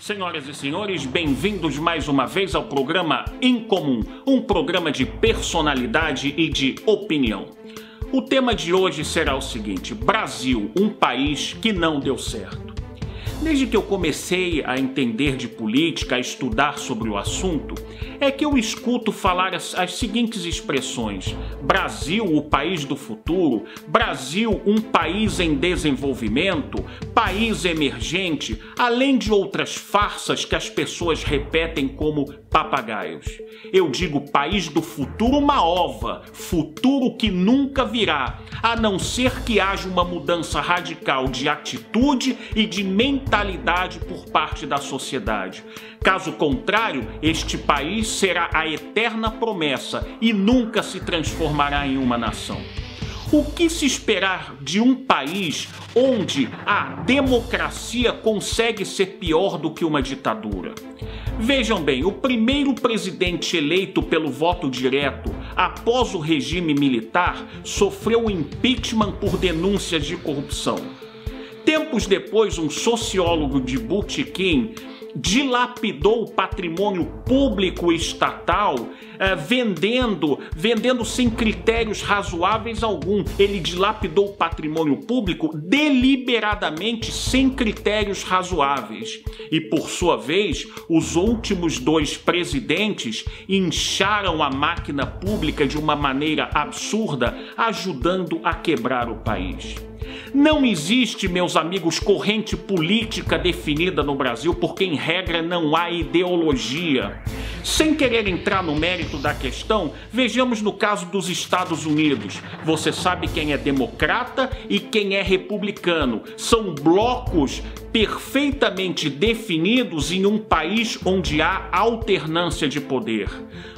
Senhoras e senhores, bem-vindos mais uma vez ao programa Incomum, um programa de personalidade e de opinião. O tema de hoje será o seguinte: Brasil, um país que não deu certo. Desde que eu comecei a entender de política, a estudar sobre o assunto, é que eu escuto falar as seguintes expressões: Brasil, o país do futuro, Brasil, um país em desenvolvimento, país emergente, além de outras farsas que as pessoas repetem como papagaios. Eu digo país do futuro uma ova, futuro que nunca virá, a não ser que haja uma mudança radical de atitude e de mentalidade por parte da sociedade. Caso contrário, este país será a eterna promessa e nunca se transformará em uma nação. O que se esperar de um país onde a democracia consegue ser pior do que uma ditadura? Vejam bem, o primeiro presidente eleito pelo voto direto após o regime militar sofreu impeachment por denúncias de corrupção. Tempos depois, um sociólogo de botequim dilapidou o patrimônio público estatal, vendendo sem critérios razoáveis algum. Ele dilapidou o patrimônio público deliberadamente sem critérios razoáveis. E, por sua vez, os últimos dois presidentes incharam a máquina pública de uma maneira absurda, ajudando a quebrar o país. Não existe, meus amigos, corrente política definida no Brasil, porque em regra não há ideologia. Sem querer entrar no mérito da questão, vejamos no caso dos Estados Unidos. Você sabe quem é democrata e quem é republicano. São blocos perfeitamente definidos em um país onde há alternância de poder.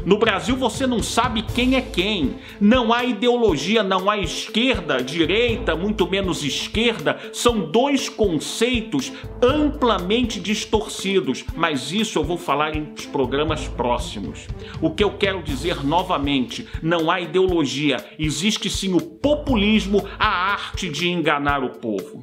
No Brasil você não sabe quem é quem. Não há ideologia, não há esquerda, direita, muito menos esquerda. São dois conceitos amplamente distorcidos, mas isso eu vou falar em programas próximos. O que eu quero dizer novamente, não há ideologia, existe sim o populismo, a arte de enganar o povo.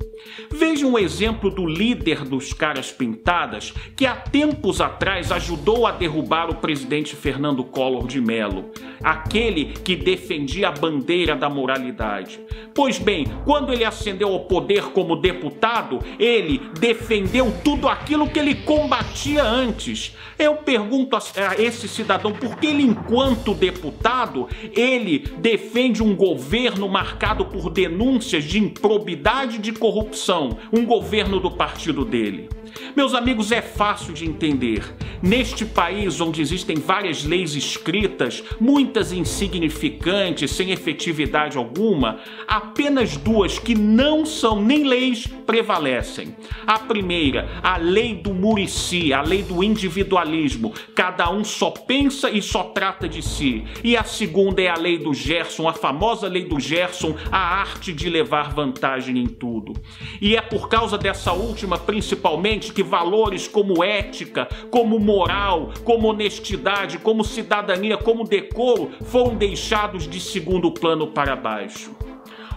Veja um exemplo do líder dos caras pintadas, que há tempos atrás ajudou a derrubar o presidente Fernando Collor de Mello, aquele que defendia a bandeira da moralidade. Pois bem, quando ele ascendeu ao poder como deputado, ele defendeu tudo aquilo que ele combatia antes. Eu pergunto a esse cidadão por que ele, enquanto deputado, ele defende um governo marcado por denúncias de improbidade e de corrupção, um governo do partido dele. Meus amigos, é fácil de entender. Neste país onde existem várias leis escritas, muitas insignificantes, sem efetividade alguma, apenas duas que não são nem leis prevalecem. A primeira, a lei do Muricy, a lei do individualismo. Cada um só pensa e só trata de si. E a segunda é a lei do Gerson, a famosa lei do Gerson, a arte de levar vantagem em tudo. E é por causa dessa última, principalmente, que valores como ética, como moral, como honestidade, como cidadania, como decoro foram deixados de segundo plano para baixo.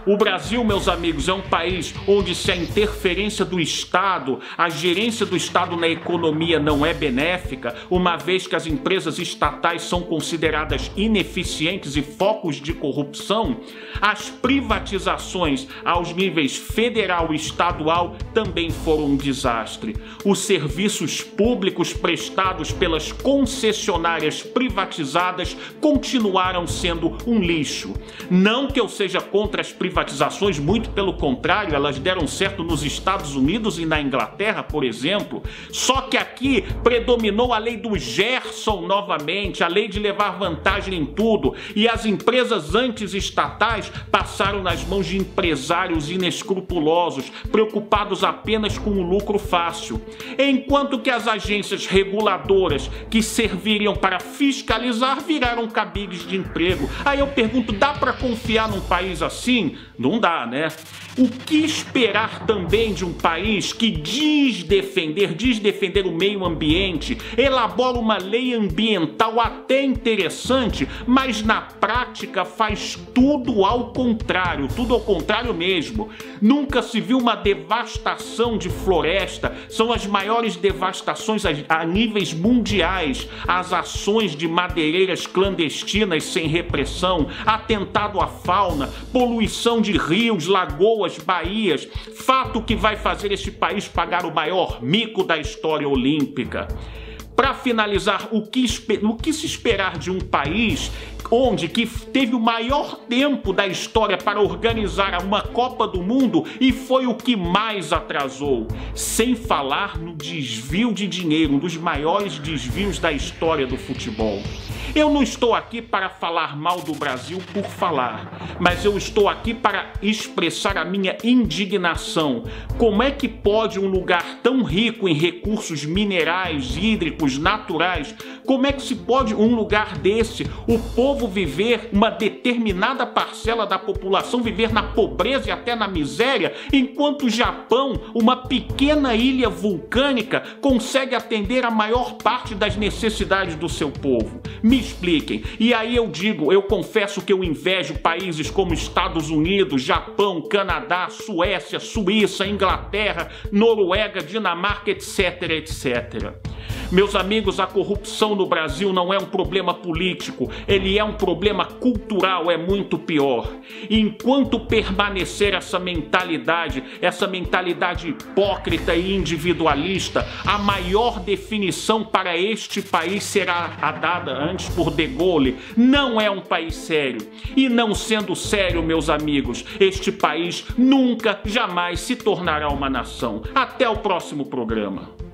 O Brasil, meus amigos, é um país onde, se a interferência do Estado, a gerência do Estado na economia não é benéfica, uma vez que as empresas estatais são consideradas ineficientes e focos de corrupção, as privatizações aos níveis federal e estadual também foram um desastre. Os serviços públicos prestados pelas concessionárias privatizadas continuaram sendo um lixo. Não que eu seja contra as privatizações, muito pelo contrário, elas deram certo nos Estados Unidos e na Inglaterra, por exemplo. Só que aqui predominou a lei do Gerson novamente, a lei de levar vantagem em tudo, e as empresas antes estatais passaram nas mãos de empresários inescrupulosos, preocupados apenas com o lucro fácil. Enquanto que as agências reguladoras que serviriam para fiscalizar viraram cabides de emprego. Aí eu pergunto, dá para confiar num país assim? Não dá, né? O que esperar também de um país que diz defender o meio ambiente, elabora uma lei ambiental até interessante, mas na prática faz tudo ao contrário mesmo. Nunca se viu uma devastação de floresta, são as maiores devastações a níveis mundiais, as ações de madeireiras clandestinas sem repressão, atentado à fauna, poluição de rios, lagoas, baías, fato que vai fazer este país pagar o maior mico da história olímpica. Para finalizar, o que se esperar de um país que teve o maior tempo da história para organizar uma Copa do Mundo e foi o que mais atrasou? Sem falar no desvio de dinheiro, um dos maiores desvios da história do futebol. Eu não estou aqui para falar mal do Brasil por falar, mas eu estou aqui para expressar a minha indignação. Como é que pode um lugar tão rico em recursos minerais, hídricos, naturais, como é que se pode um lugar desse, o povo viver, uma determinada parcela da população viver na pobreza e até na miséria, enquanto o Japão, uma pequena ilha vulcânica, consegue atender a maior parte das necessidades do seu povo? Me expliquem. E aí eu confesso que eu invejo países como Estados Unidos, Japão, Canadá, Suécia, Suíça, Inglaterra, Noruega, Dinamarca, etc, etc. Meus amigos, a corrupção no Brasil não é um problema político, ele é um problema cultural, é muito pior. E enquanto permanecer essa mentalidade hipócrita e individualista, a maior definição para este país será a dada antes por De Gaulle: não é um país sério. E não sendo sério, meus amigos, este país nunca, jamais se tornará uma nação. Até o próximo programa.